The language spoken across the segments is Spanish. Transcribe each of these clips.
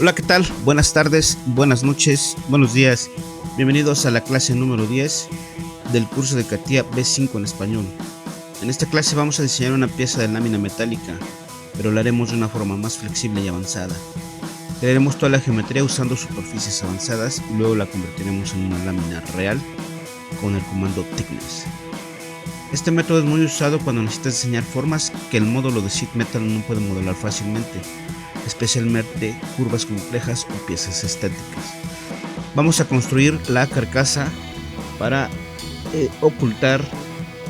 Hola, ¿qué tal? Buenas tardes, buenas noches, buenos días. Bienvenidos a la clase número 10 del curso de CATIA B5 en español. En esta clase vamos a diseñar una pieza de lámina metálica, pero lo haremos de una forma más flexible y avanzada. Crearemos toda la geometría usando superficies avanzadas y luego la convertiremos en una lámina real con el comando Thickness. Este método es muy usado cuando necesitas diseñar formas que el módulo de Sheet Metal no puede modelar fácilmente, especialmente curvas complejas o piezas estáticas. Vamos a construir la carcasa para ocultar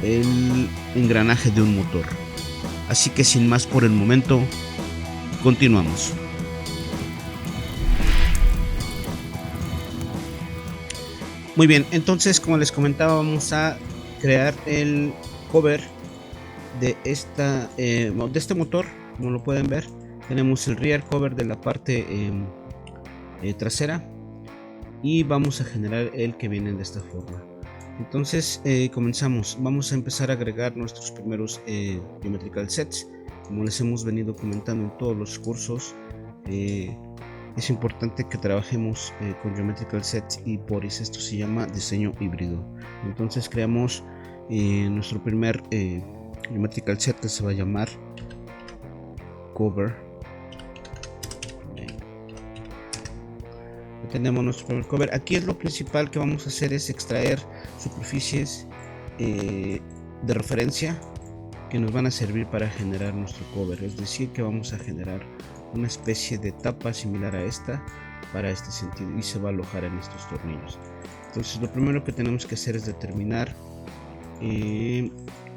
el engranaje de un motor. Así que sin más por el momento, continuamos. Muy bien, entonces como les comentaba, vamos a crear el cover de este motor. Como lo pueden ver, tenemos el rear cover de la parte trasera y vamos a generar el que viene de esta forma. Entonces comenzamos. Vamos a empezar a agregar nuestros primeros geometrical sets. Como les hemos venido comentando en todos los cursos, es importante que trabajemos con geometrical sets y bodies. Esto se llama diseño híbrido. Entonces creamos nuestro primer geometrical set, que se va a llamar cover. Tenemos nuestro primer cover. Aquí es lo principal que vamos a hacer, es extraer superficies de referencia que nos van a servir para generar nuestro cover. Es decir, que vamos a generar una especie de tapa similar a esta para este sentido y se va a alojar en estos tornillos. Entonces lo primero que tenemos que hacer es determinar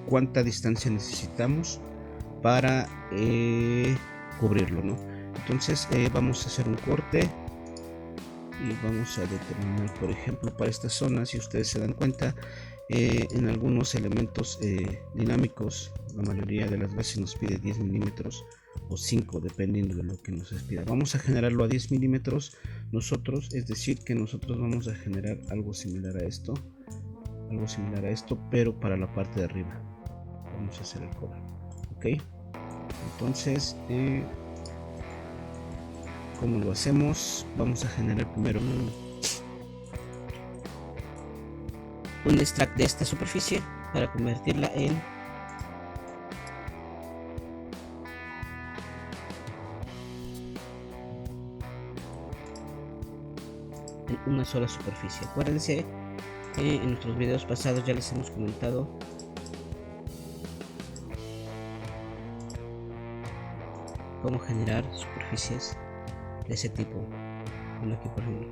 cuánta distancia necesitamos para cubrirlo, ¿no? Entonces vamos a hacer un corte y vamos a determinar, por ejemplo, para esta zona, si ustedes se dan cuenta, en algunos elementos dinámicos la mayoría de las veces nos pide 10 milímetros o 5, dependiendo de lo que nos pida. Vamos a generarlo a 10 milímetros nosotros, es decir que nosotros vamos a generar algo similar a esto, pero para la parte de arriba vamos a hacer el cover. Ok, entonces ¿cómo lo hacemos? Vamos a generar primero un extract de esta superficie para convertirla en una sola superficie. Acuérdense que en nuestros videos pasados ya les hemos comentado cómo generar superficies de ese tipo. Bueno, aquí por ejemplo,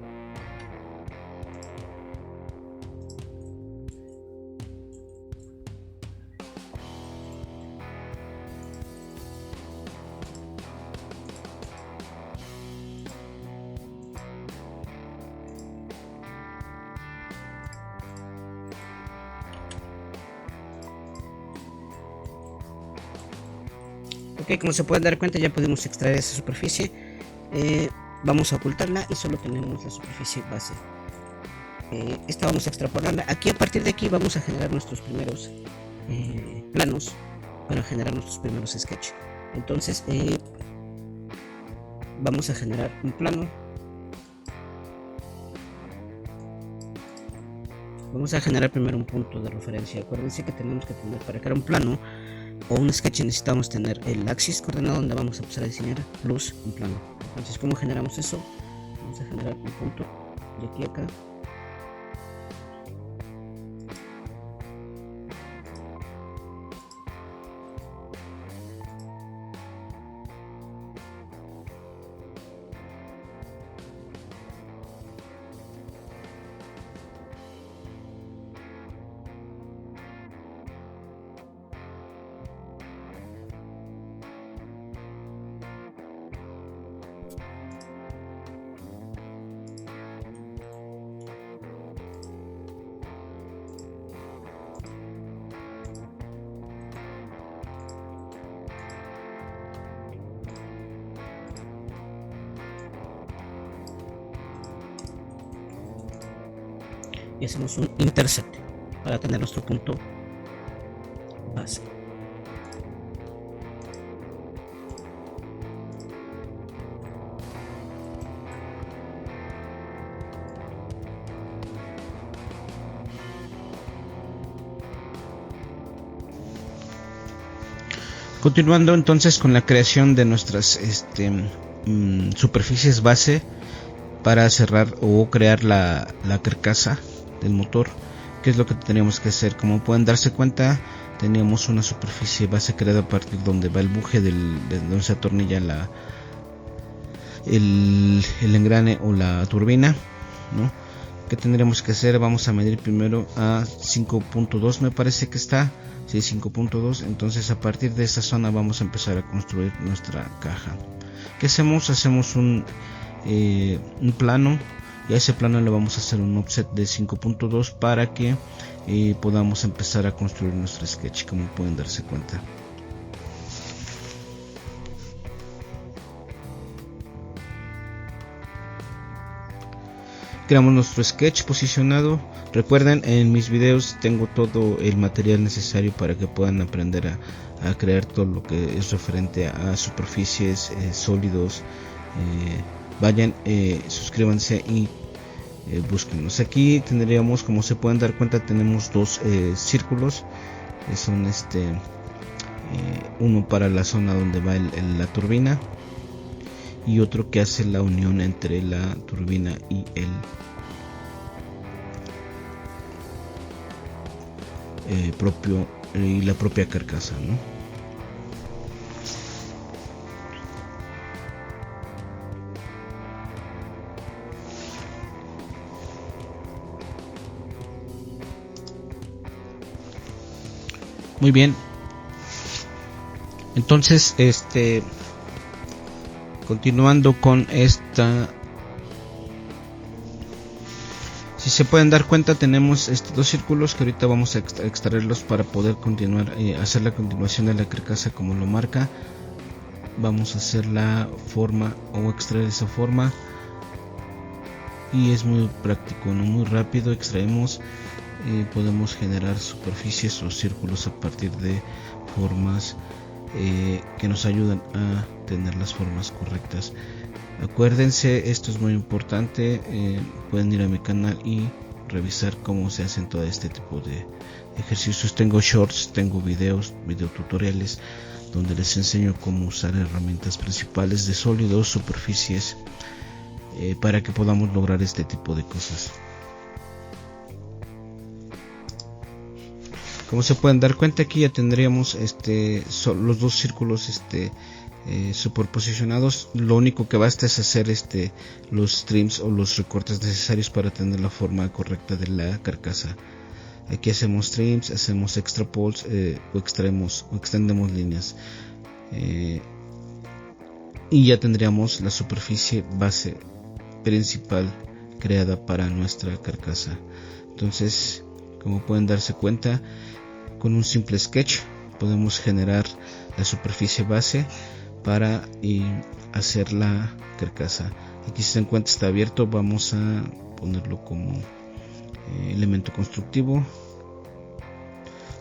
ok, como se pueden dar cuenta, ya pudimos extraer esa superficie. Vamos a ocultarla y solo tenemos la superficie base. Esta vamos a extrapolarla. Aquí, a partir de aquí, vamos a generar nuestros primeros planos para generar nuestros primeros sketches. Entonces vamos a generar un plano. Vamos a generar primero un punto de referencia. Acuérdense que tenemos que tener, para crear un plano o un sketch, necesitamos tener el axis coordenado donde vamos a empezar a diseñar plus un plano. Entonces, ¿cómo generamos eso? Vamos a generar un punto de aquí a acá. Y hacemos un intercept para tener nuestro punto base. Continuando entonces con la creación de nuestras superficies base para cerrar o crear la carcasa del motor. ¿Qué es lo que tenemos que hacer? Como pueden darse cuenta, teníamos una superficie base creada a partir de donde va el buje de donde se atornilla el engrane o la turbina, ¿no? ¿Qué tendremos que hacer? Vamos a medir primero a 5.2, me parece que está, sí, 5.2. Entonces a partir de esa zona vamos a empezar a construir nuestra caja. ¿Qué hacemos? Hacemos un plano, y a ese plano le vamos a hacer un offset de 5.2 para que podamos empezar a construir nuestro sketch, como pueden darse cuenta. Creamos nuestro sketch posicionado. Recuerden, en mis videos tengo todo el material necesario para que puedan aprender a crear todo lo que es referente a superficies, sólidos. Vayan, suscríbanse y búsquenos. Aquí tendríamos, como se pueden dar cuenta, tenemos dos círculos. Son uno para la zona donde va la turbina, y otro que hace la unión entre la turbina y la propia carcasa, ¿no? Muy bien. Entonces, continuando con esta, si se pueden dar cuenta, tenemos dos círculos que ahorita vamos a extraerlos para poder continuar, hacer la continuación de la carcasa como lo marca. Vamos a hacer la forma o extraer esa forma, y es muy práctico, no muy rápido. Extraemos, podemos generar superficies o círculos a partir de formas que nos ayudan a tener las formas correctas. Acuérdense, esto es muy importante. Pueden ir a mi canal y revisar cómo se hacen todo este tipo de ejercicios. Tengo shorts, tengo video tutoriales donde les enseño cómo usar herramientas principales de sólidos, superficies, para que podamos lograr este tipo de cosas. Como se pueden dar cuenta, aquí ya tendríamos los dos círculos superposicionados. Lo único que basta es hacer los trims o los recortes necesarios para tener la forma correcta de la carcasa. Aquí hacemos trims, hacemos extra poles, o extendemos líneas, y ya tendríamos la superficie base principal creada para nuestra carcasa. Entonces, como pueden darse cuenta, con un simple sketch podemos generar la superficie base para hacer la carcasa. Aquí, si se dan cuenta, está abierto. Vamos a ponerlo como elemento constructivo,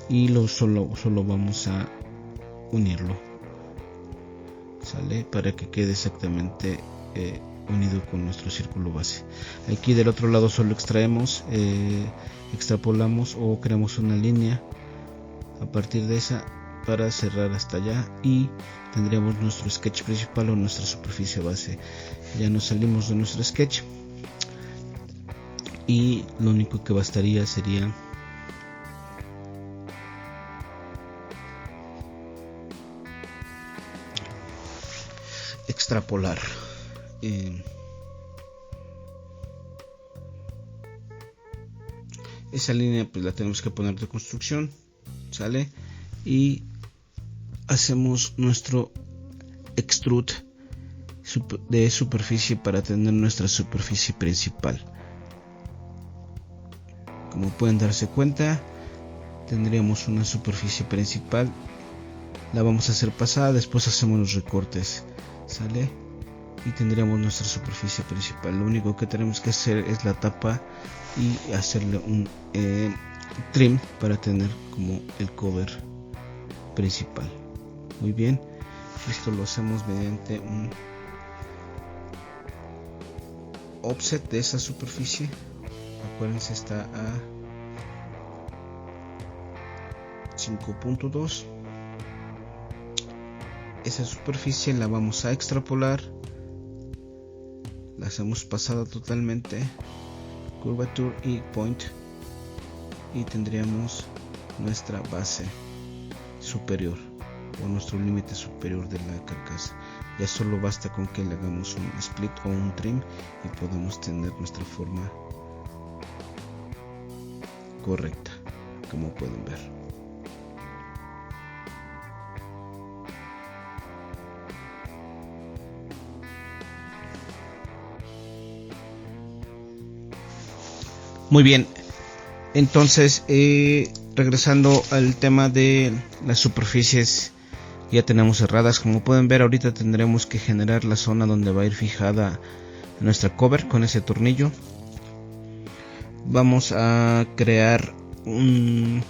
y solo vamos a unirlo, ¿sale? Para que quede exactamente unido con nuestro círculo base. Aquí del otro lado solo extraemos, extrapolamos o creamos una línea a partir de esa para cerrar hasta allá, y tendríamos nuestro sketch principal o nuestra superficie base. Ya nos salimos de nuestro sketch, y lo único que bastaría sería extrapolar. Esa línea pues la tenemos que poner de construcción, ¿sale? Y hacemos nuestro extrude de superficie para tener nuestra superficie principal. Como pueden darse cuenta, tendríamos una superficie principal, la vamos a hacer pasada, después hacemos los recortes, ¿sale? Y tendríamos nuestra superficie principal. Lo único que tenemos que hacer es la tapa y hacerle un trim para tener como el cover principal. Muy bien, esto lo hacemos mediante un offset de esa superficie. Acuérdense, está a 5.2, esa superficie la vamos a extrapolar, la hacemos pasada totalmente, curvature y point, y tendríamos nuestra base superior o nuestro límite superior de la carcasa. Ya solo basta con que le hagamos un split o un trim y podemos tener nuestra forma correcta, como pueden ver. Muy bien, entonces regresando al tema de las superficies ya tenemos cerradas. Como pueden ver, ahorita tendremos que generar la zona donde va a ir fijada nuestra cover con ese tornillo. Vamos a crear una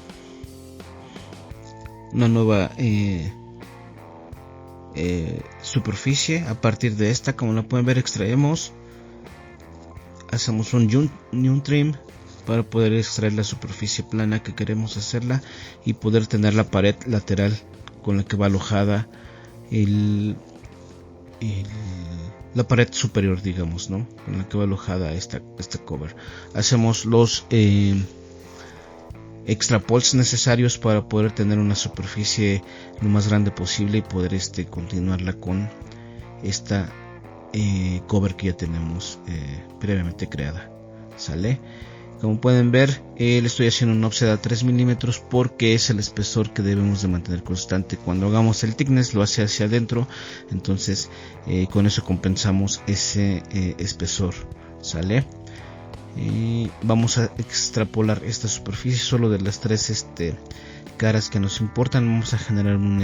nueva superficie a partir de esta. Como la pueden ver, extraemos, hacemos un trim para poder extraer la superficie plana que queremos hacerla y poder tener la pared lateral con la que va alojada la pared superior, digamos, ¿no? Con la que va alojada esta cover. Hacemos los extra poles necesarios para poder tener una superficie lo más grande posible y poder continuarla con esta cover que ya tenemos previamente creada. ¿Sale? Como pueden ver, le estoy haciendo un offset a 3 milímetros porque es el espesor que debemos de mantener constante. Cuando hagamos el thickness lo hace hacia adentro, entonces con eso compensamos ese espesor. ¿Sale? Vamos a extrapolar esta superficie solo de las tres caras que nos importan. Vamos a generar un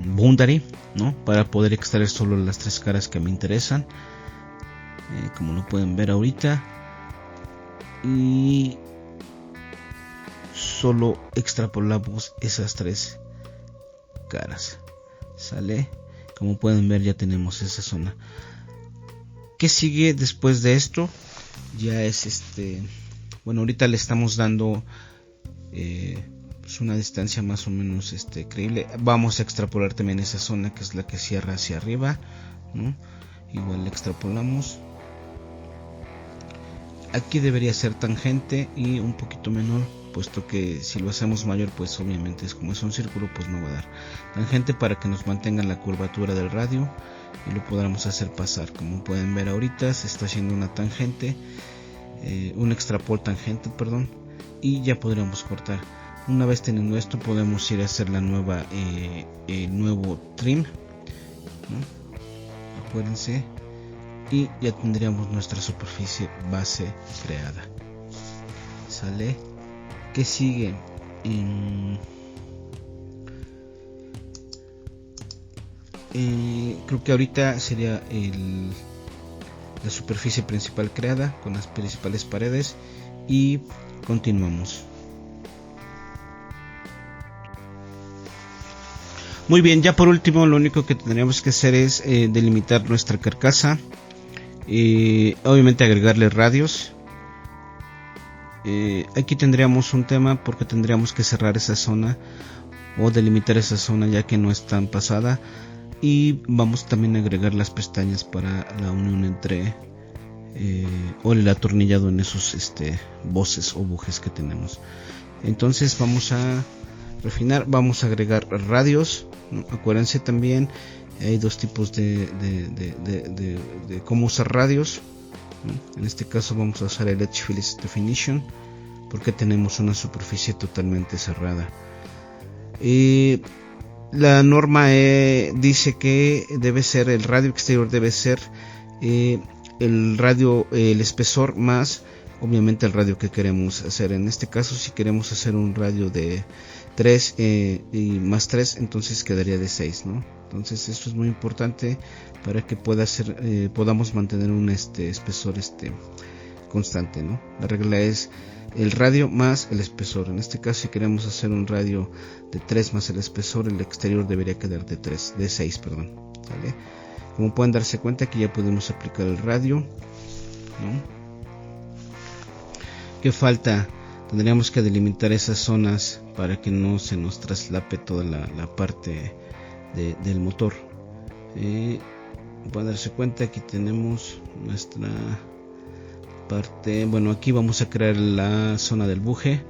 boundary, ¿no? Para poder extraer solo las tres caras que me interesan, como lo pueden ver ahorita, y solo extrapolamos esas tres caras. ¿Sale? Como pueden ver, ya tenemos esa zona. ¿Qué sigue después de esto? Ya es bueno, ahorita le estamos dando una distancia más o menos creíble. Vamos a extrapolar también esa zona que es la que cierra hacia arriba, ¿no? Igual le extrapolamos. Aquí debería ser tangente y un poquito menor, puesto que si lo hacemos mayor, pues obviamente como es un círculo, pues no va a dar. Tangente para que nos mantenga la curvatura del radio y lo podamos hacer pasar. Como pueden ver ahorita se está haciendo una tangente, un extrapol tangente, perdón, y ya podríamos cortar. Una vez teniendo esto, podemos ir a hacer la nueva el nuevo trim, ¿no? Acuérdense, y ya tendríamos nuestra superficie base creada. ¿Sale? ¿Qué sigue? Creo que ahorita sería la superficie principal creada con las principales paredes y continuamos. Muy bien, ya por último lo único que tendríamos que hacer es delimitar nuestra carcasa, obviamente agregarle radios. Aquí tendríamos un tema porque tendríamos que cerrar esa zona o delimitar esa zona ya que no es tan pasada, y vamos también a agregar las pestañas para la unión entre o el atornillado en esos voces o bujes que tenemos. Entonces vamos a refinar, vamos a agregar radios, ¿no? Acuérdense también, hay dos tipos de cómo usar radios, ¿no? En este caso vamos a usar el Edge Fill Definition porque tenemos una superficie totalmente cerrada. La norma dice que debe ser el radio exterior, debe ser el radio, el espesor más obviamente el radio que queremos hacer. En este caso, si queremos hacer un radio de 3 y más 3, entonces quedaría de 6, ¿no? Entonces esto es muy importante para que podamos mantener un espesor constante, ¿no? La regla es el radio más el espesor. En este caso, si queremos hacer un radio de 3 más el espesor, el exterior debería quedar de 6, perdón. ¿Vale? Como pueden darse cuenta, aquí ya podemos aplicar el radio, ¿no? ¿Qué falta? tendríamos que delimitar esas zonas para que no se nos traslape toda la parte del motor. Para darse cuenta, aquí tenemos nuestra parte. Bueno, aquí vamos a crear la zona del buje.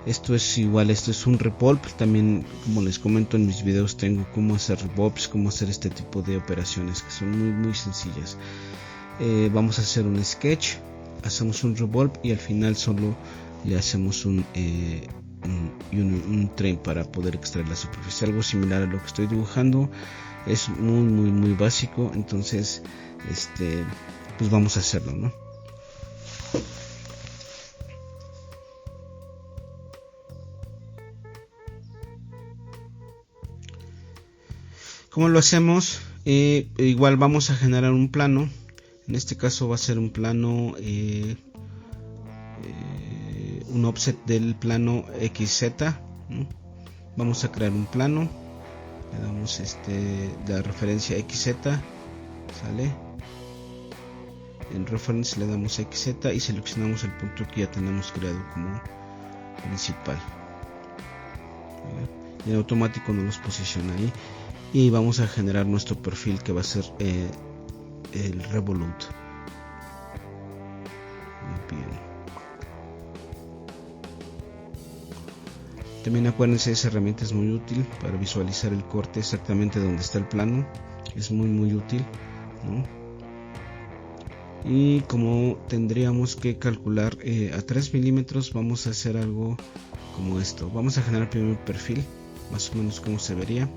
Esto es igual, esto es un revolve. También, como les comento en mis videos, tengo cómo hacer revolves, cómo hacer este tipo de operaciones que son muy sencillas. Vamos a hacer un sketch, hacemos un revolve y al final solo le hacemos un trim para poder extraer la superficie. Algo similar a lo que estoy dibujando, es muy básico. Entonces pues vamos a hacerlo, ¿no? ¿Cómo lo hacemos? Igual vamos a generar un plano. En este caso va a ser un plano, un offset del plano XZ, ¿no? Vamos a crear un plano, le damos la referencia XZ, sale. En reference le damos XZ y seleccionamos el punto que ya tenemos creado como principal. Y en automático nos los posiciona ahí. Y vamos a generar nuestro perfil, que va a ser el revolute. Muy bien. También acuérdense, esa herramienta es muy útil para visualizar el corte exactamente donde está el plano. Es muy útil, ¿no? Y como tendríamos que calcular a 3 milímetros, vamos a hacer algo como esto. Vamos a generar primero un perfil, más o menos como se vería.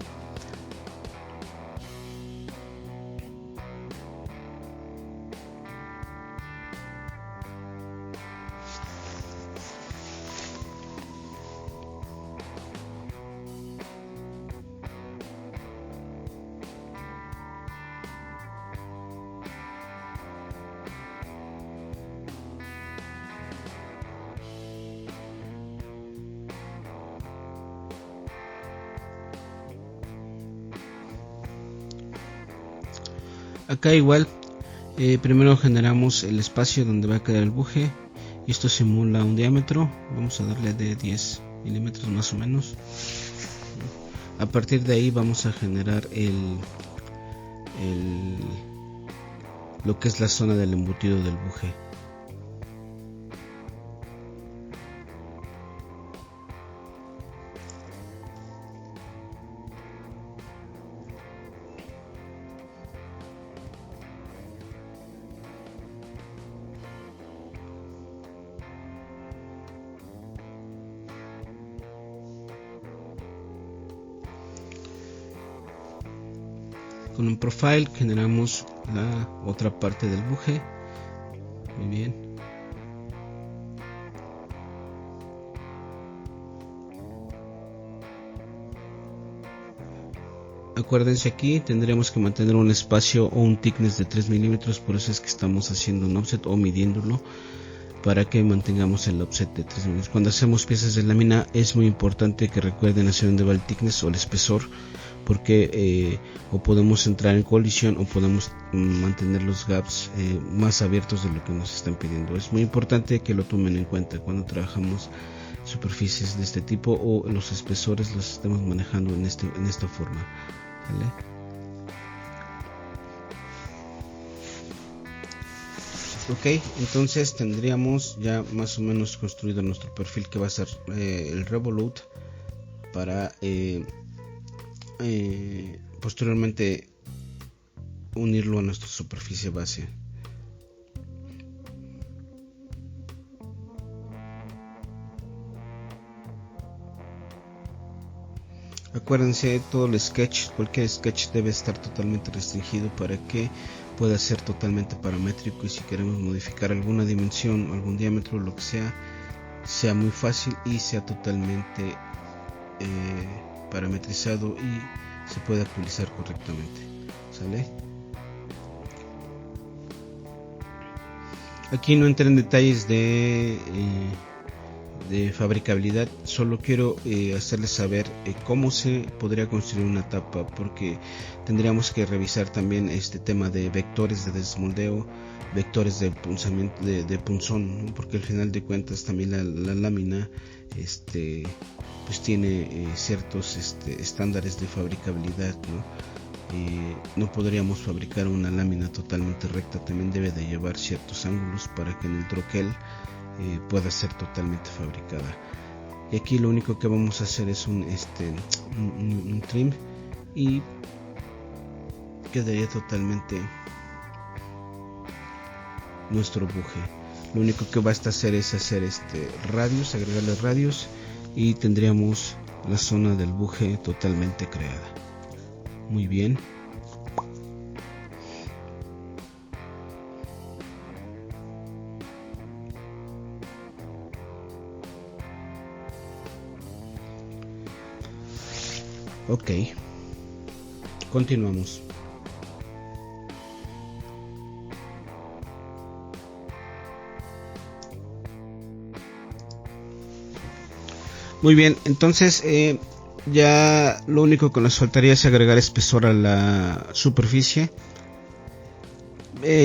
Acá igual, primero generamos el espacio donde va a quedar el buje, y esto simula un diámetro. Vamos a darle de 10 milímetros más o menos. A partir de ahí vamos a generar lo que es la zona del embutido del buje. Con un profile generamos la otra parte del buje. Muy bien. Acuérdense, aquí tendremos que mantener un espacio o un thickness de 3 milímetros, por eso es que estamos haciendo un offset o midiéndolo, para que mantengamos el offset de 3 milímetros. Cuando hacemos piezas de lámina es muy importante que recuerden hacia dónde va el thickness o el espesor, porque o podemos entrar en colisión o podemos mantener los gaps más abiertos de lo que nos están pidiendo. Es muy importante que lo tomen en cuenta cuando trabajamos superficies de este tipo, o los espesores los estamos manejando en esta forma, ¿vale? Ok, entonces tendríamos ya más o menos construido nuestro perfil, que va a ser el revolute, para posteriormente unirlo a nuestra superficie base. Acuérdense, todo el sketch, cualquier sketch debe estar totalmente restringido para que pueda ser totalmente paramétrico, y si queremos modificar alguna dimensión, algún diámetro, lo que sea muy fácil y sea totalmente parametrizado y se puede actualizar correctamente, ¿sale? Aquí no entré en detalles de de fabricabilidad, solo quiero hacerles saber cómo se podría construir una tapa, porque tendríamos que revisar también este tema de vectores de desmoldeo, vectores de punzamiento, de punzón, ¿no? Porque al final de cuentas también la lámina pues tiene ciertos estándares de fabricabilidad, ¿no? No podríamos fabricar una lámina totalmente recta, también debe de llevar ciertos ángulos para que en el troquel pueda ser totalmente fabricada. Y aquí lo único que vamos a hacer es un trim y quedaría totalmente nuestro buje. Lo único que basta hacer es hacer radios, agregarle radios, y tendríamos la zona del buje totalmente creada. Muy bien. Ok, continuamos. Muy bien, entonces ya lo único que nos faltaría es agregar espesor a la superficie.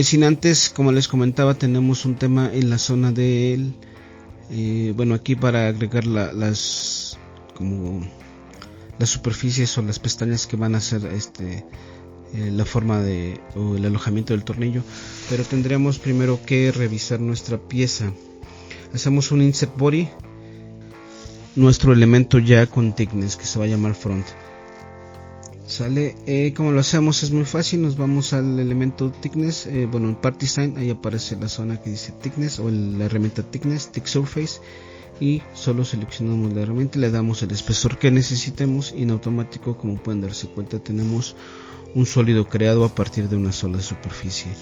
Sin antes, como les comentaba, tenemos un tema en la zona del bueno, aquí para agregar las superficies o las pestañas que van a hacer la forma o el alojamiento del tornillo, pero tendríamos primero que revisar nuestra pieza. Hacemos un insert body, nuestro elemento ya con thickness, que se va a llamar front. Sale, como lo hacemos es muy fácil, nos vamos al elemento thickness, bueno, en part design, ahí aparece la zona que dice thickness o la herramienta thickness, thick surface, y solo seleccionamos la herramienta y le damos el espesor que necesitemos, y en automático, como pueden darse cuenta, tenemos un sólido creado a partir de una sola superficie.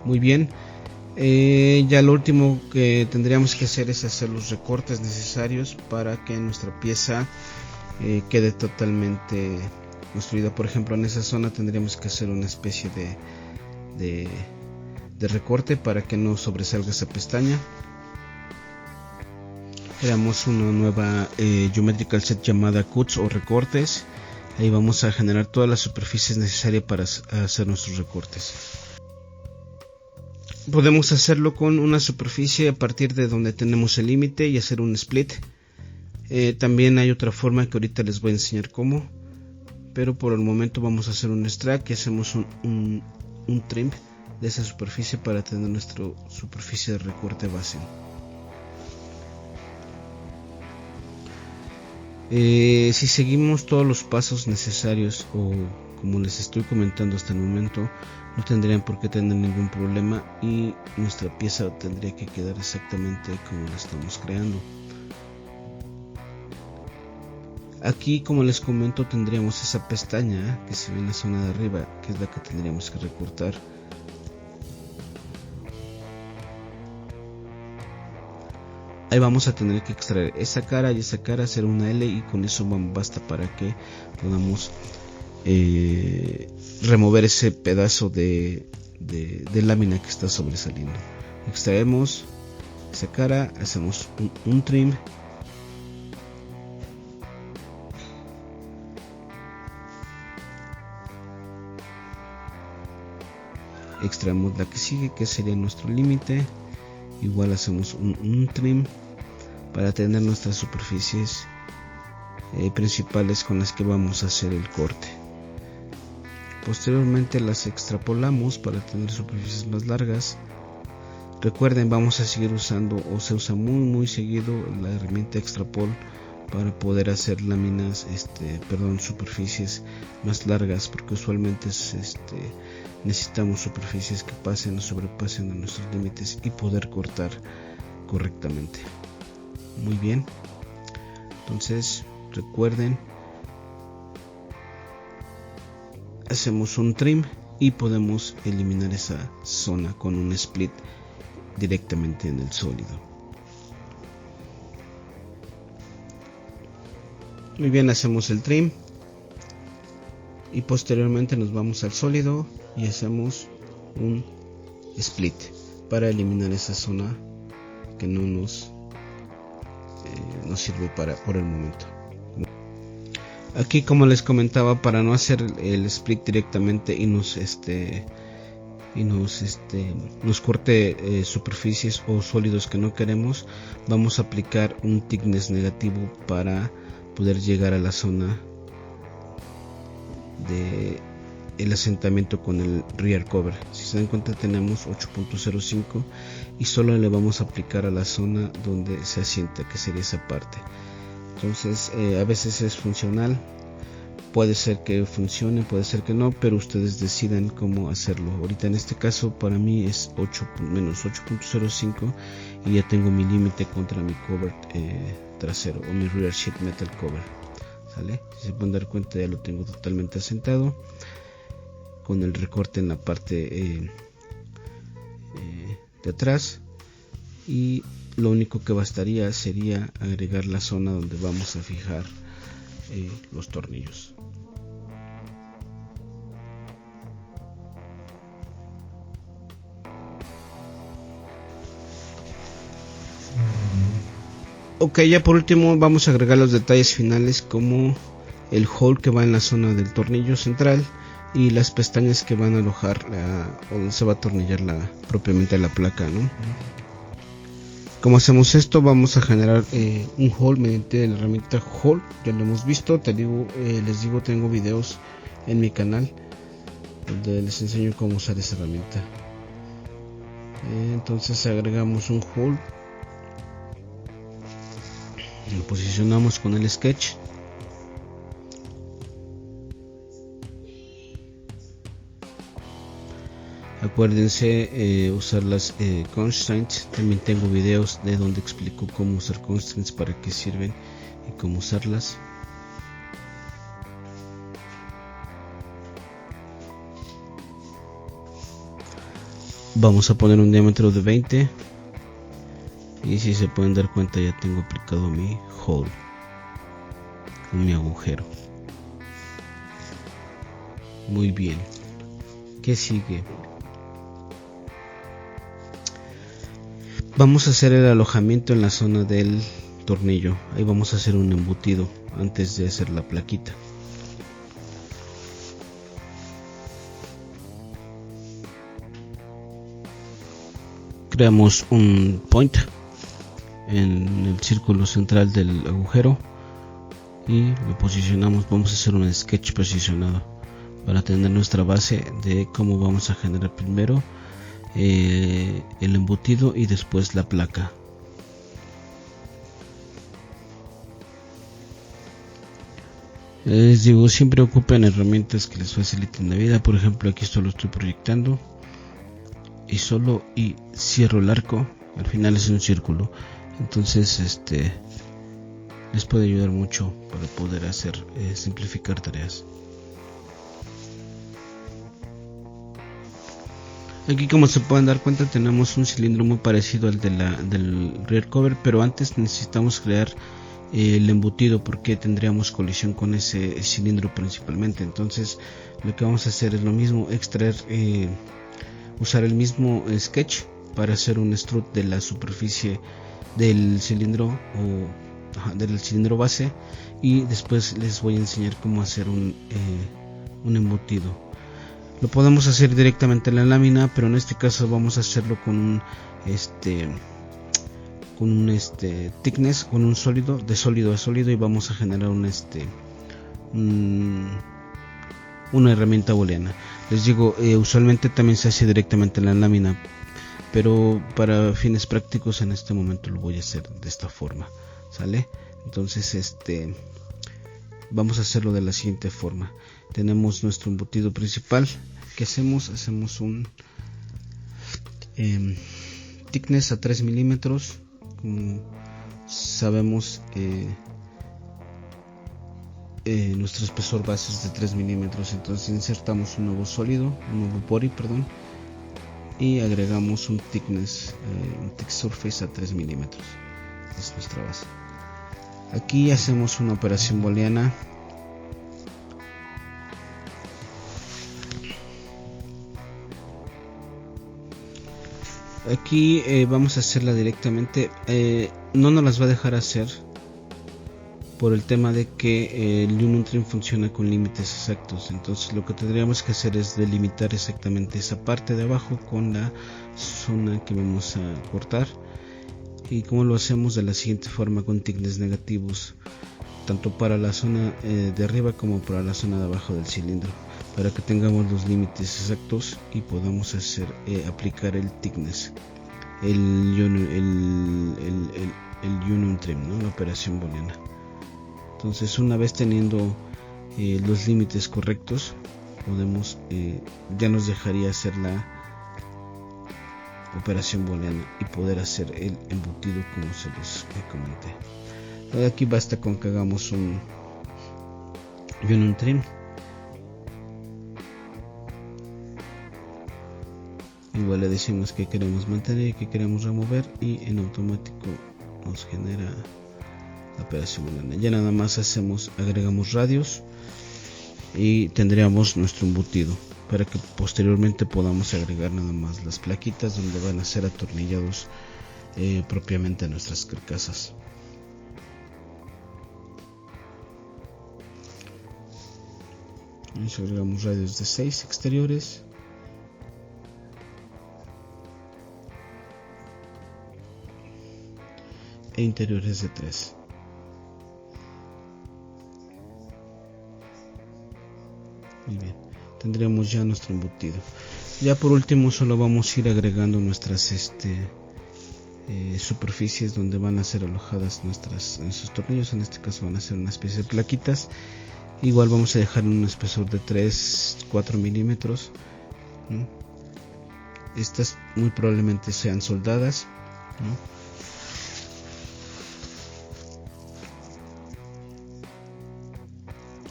Muy bien. Ya lo último que tendríamos que hacer es hacer los recortes necesarios para que nuestra pieza quede totalmente construida. Por ejemplo, en esa zona tendríamos que hacer una especie de recorte para que no sobresalga esa pestaña. Creamos una nueva geometrical set llamada cuts o recortes. Ahí vamos a generar todas las superficies necesarias para hacer nuestros recortes. Podemos hacerlo con una superficie a partir de donde tenemos el límite y hacer un split. También hay otra forma que ahorita les voy a enseñar cómo, pero por el momento vamos a hacer un extract y hacemos un trim de esa superficie para tener nuestra superficie de recorte base. Si seguimos todos los pasos necesarios, o como les estoy comentando hasta el momento, no tendrían por qué tener ningún problema y nuestra pieza tendría que quedar exactamente como la estamos creando. Aquí, como les comento, tendríamos esa pestaña que se ve en la zona de arriba, que es la que tendríamos que recortar. Ahí vamos a tener que extraer esa cara y esa cara, hacer una L, y con eso basta para que podamos remover ese pedazo de lámina que está sobresaliendo. Extraemos esa cara, hacemos un trim, extraemos la que sigue, que sería nuestro límite. Igual hacemos un trim para tener nuestras superficies principales con las que vamos a hacer el corte. Posteriormente las extrapolamos para tener superficies más largas. Recuerden, vamos a seguir usando, o se usa muy seguido, la herramienta extrapol para poder hacer láminas, superficies más largas, porque usualmente necesitamos superficies que pasen o sobrepasen de nuestros límites y poder cortar correctamente. Muy bien, entonces recuerden, hacemos un trim y podemos eliminar esa zona con un split directamente en el sólido. Muy bien, hacemos el trim y posteriormente nos vamos al sólido y hacemos un split para eliminar esa zona que no nos no sirve por el momento. Aquí, como les comentaba, para no hacer el split directamente y nos corte superficies o sólidos que no queremos, vamos a aplicar un thickness negativo para poder llegar a la zona de el asentamiento con el rear cover. Si se dan cuenta, tenemos 8.05 y solo le vamos a aplicar a la zona donde se asienta, que sería esa parte. Entonces a veces es funcional, puede ser que funcione, puede ser que no, pero ustedes decidan cómo hacerlo. Ahorita en este caso para mí es 8 menos 8.05 y ya tengo mi límite contra mi cover trasero o mi rear sheet metal cover. ¿Sale? Si se pueden dar cuenta, ya lo tengo totalmente asentado con el recorte en la parte de atrás, y lo único que bastaría sería agregar la zona donde vamos a fijar los tornillos. Ok, ya por último vamos a agregar los detalles finales, como el hole que va en la zona del tornillo central y las pestañas que van a alojar o donde se va a atornillar propiamente la placa, ¿no? ¿Cómo hacemos esto? Vamos a generar un hole mediante la herramienta hole. Ya lo hemos visto, les digo, tengo videos en mi canal donde les enseño cómo usar esa herramienta. Entonces agregamos un hole, lo posicionamos con el sketch. Acuérdense usar las constraints. También tengo videos de donde explico cómo usar constraints, para qué sirven y cómo usarlas. Vamos a poner un diámetro de 20 y si se pueden dar cuenta, ya tengo aplicado mi hole, mi agujero. Muy bien, ¿qué sigue? Vamos a hacer el alojamiento en la zona del tornillo. Ahí vamos a hacer un embutido antes de hacer la plaquita. Creamos un point en el círculo central del agujero y lo posicionamos. Vamos a hacer un sketch posicionado para tener nuestra base de cómo vamos a generar primero el embutido y después la placa. Les digo, siempre ocupen herramientas que les faciliten la vida. Por ejemplo, aquí solo estoy proyectando y cierro el arco. Al final es un círculo, entonces les puede ayudar mucho para poder simplificar tareas. Aquí, como se pueden dar cuenta, tenemos un cilindro muy parecido al del rear cover, pero antes necesitamos crear el embutido porque tendríamos colisión con ese cilindro principalmente. Entonces lo que vamos a hacer es lo mismo, usar el mismo sketch para hacer un strut de la superficie del cilindro del cilindro base, y después les voy a enseñar cómo hacer un embutido. Lo podemos hacer directamente en la lámina, pero en este caso vamos a hacerlo con un thickness, con un sólido, de sólido a sólido, y vamos a generar una herramienta booleana. Les digo, usualmente también se hace directamente en la lámina, pero para fines prácticos en este momento lo voy a hacer de esta forma. ¿Sale? Entonces vamos a hacerlo de la siguiente forma. Tenemos nuestro embutido principal. ¿Qué hacemos? Hacemos un thickness a 3 milímetros. Como sabemos, nuestro espesor base es de 3 milímetros. Entonces insertamos un nuevo body, y agregamos un thickness, un thick surface a 3 milímetros. Es nuestra base. Aquí hacemos una operación booleana. Aquí vamos a hacerla directamente, no nos las va a dejar hacer por el tema de que el Union Trim funciona con límites exactos. Entonces lo que tendríamos que hacer es delimitar exactamente esa parte de abajo con la zona que vamos a cortar. Y como lo hacemos de la siguiente forma, con thickness negativos tanto para la zona de arriba como para la zona de abajo del cilindro, para que tengamos los límites exactos y podamos hacer aplicar el thickness, el Union Trim, ¿no? La operación booleana. Entonces, una vez teniendo los límites correctos, podemos ya nos dejaría hacer la operación booleana y poder hacer el embutido como se los comenté. Aquí basta con que hagamos un trim. Igual le decimos que queremos mantener y que queremos remover, y en automático nos genera la operación booleana. Ya nada más agregamos radios y tendríamos nuestro embutido, para que posteriormente podamos agregar nada más las plaquitas donde van a ser atornillados propiamente a nuestras carcasas. Agregamos radios de 6 exteriores e interiores de 3. Muy bien, tendremos ya nuestro embutido. Ya por último solo vamos a ir agregando nuestras superficies donde van a ser alojadas nuestros tornillos. En este caso van a ser una especie de plaquitas. Igual vamos a dejar un espesor de 3-4 milímetros, ¿no? Estas muy probablemente sean soldadas, ¿no?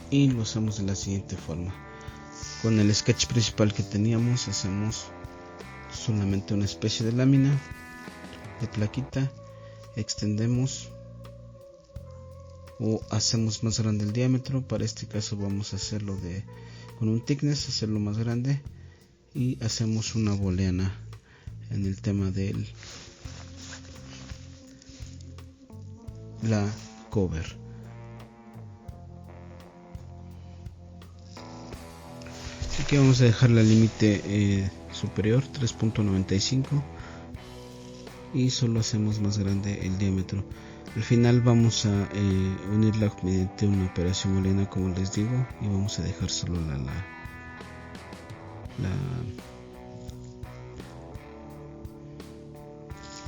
Y lo hacemos de la siguiente forma. Con el sketch principal que teníamos, hacemos solamente una especie de lámina de plaquita, extendemos o hacemos más grande el diámetro. Para este caso vamos a hacerlo con un thickness, hacerlo más grande, y hacemos una booleana en el tema de la cover. Aquí vamos a dejar la límite superior 3.95 y solo hacemos más grande el diámetro. Al final vamos a unirla mediante una operación booleana, como les digo, y vamos a dejar solo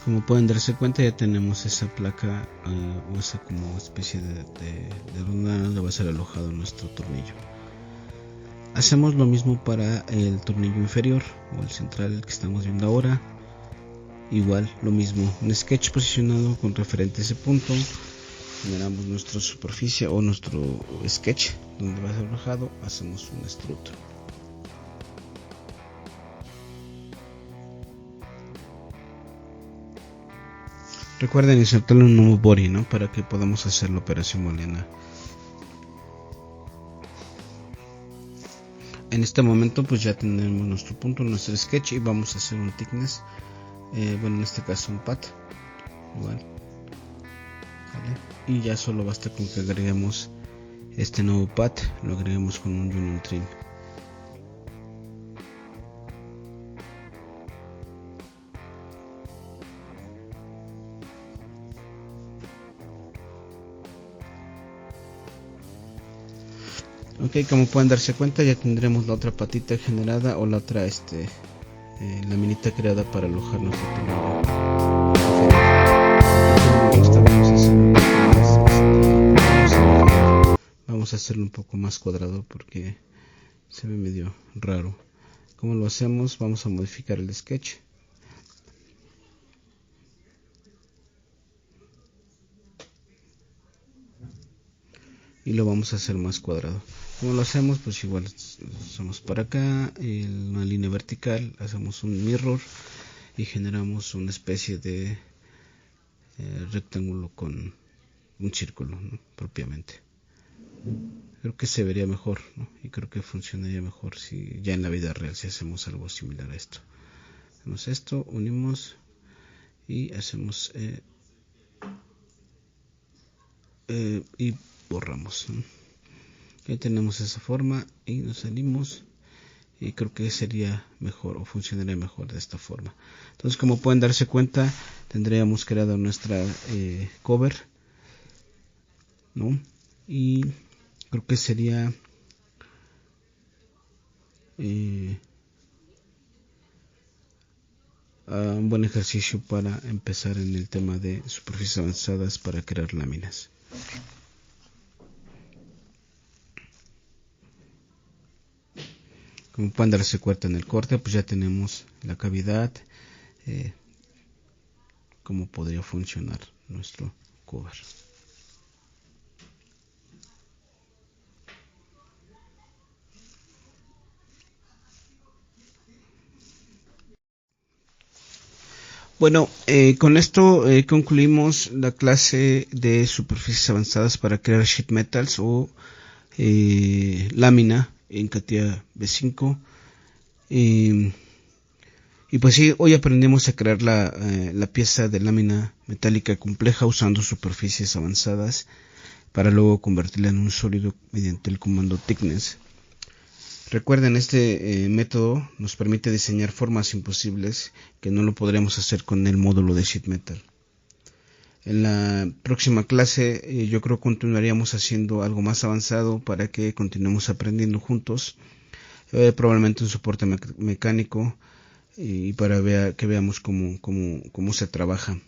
como pueden darse cuenta, ya tenemos esa placa o esa como especie de ronda donde va a ser alojado nuestro tornillo. Hacemos lo mismo para el tornillo inferior o el central que estamos viendo ahora. Igual lo mismo, un sketch posicionado con referente a ese punto, generamos nuestra superficie o nuestro sketch donde va a ser alojado, hacemos un strut. Recuerden insertarle un nuevo body, ¿no? Para que podamos hacer la operación booleana. En este momento pues ya tenemos nuestro punto, nuestro sketch, y vamos a hacer un thickness, bueno, en este caso un pad igual, ¿vale? Y ya solo basta con que agreguemos este nuevo pad, lo agreguemos con un Union Trim. Ok, como pueden darse cuenta, ya tendremos la otra patita generada, o la otra laminita creada para alojar nuestro tornillo. Vamos a hacerlo un poco más cuadrado porque se ve medio raro. ¿Cómo lo hacemos? Vamos a modificar el sketch. Y lo vamos a hacer más cuadrado. ¿Cómo lo hacemos? Pues igual hacemos para acá una línea vertical, hacemos un mirror y generamos una especie de rectángulo con un círculo, ¿no? Propiamente. Creo que se vería mejor, ¿no? Y creo que funcionaría mejor si ya en la vida real si hacemos algo similar a esto. Hacemos esto, unimos y hacemos y borramos, ¿no? Aquí tenemos esa forma y nos salimos, y creo que sería mejor o funcionaría mejor de esta forma. Entonces, como pueden darse cuenta, tendríamos creado nuestra cover, ¿no? Y creo que sería un buen ejercicio para empezar en el tema de superficies avanzadas para crear láminas. Como pueden darse cuenta en el corte, pues ya tenemos la cavidad, cómo podría funcionar nuestro cover. Bueno, con esto concluimos la clase de superficies avanzadas para crear sheet metals o lámina en CATIA V5. Y pues sí, hoy aprendimos a crear la pieza de lámina metálica compleja usando superficies avanzadas para luego convertirla en un sólido mediante el comando thickness. Recuerden, este método nos permite diseñar formas imposibles que no lo podremos hacer con el módulo de sheet metal. En la próxima clase yo creo que continuaríamos haciendo algo más avanzado para que continuemos aprendiendo juntos, probablemente un soporte mecánico, y para que veamos cómo se trabaja.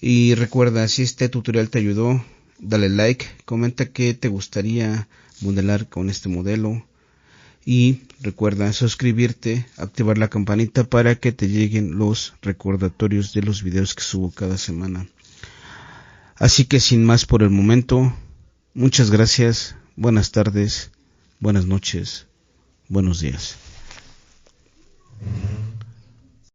Y recuerda, si este tutorial te ayudó, dale like, comenta qué te gustaría modelar con este modelo. Y recuerda suscribirte, activar la campanita para que te lleguen los recordatorios de los videos que subo cada semana. Así que sin más por el momento, muchas gracias, buenas tardes, buenas noches, buenos días.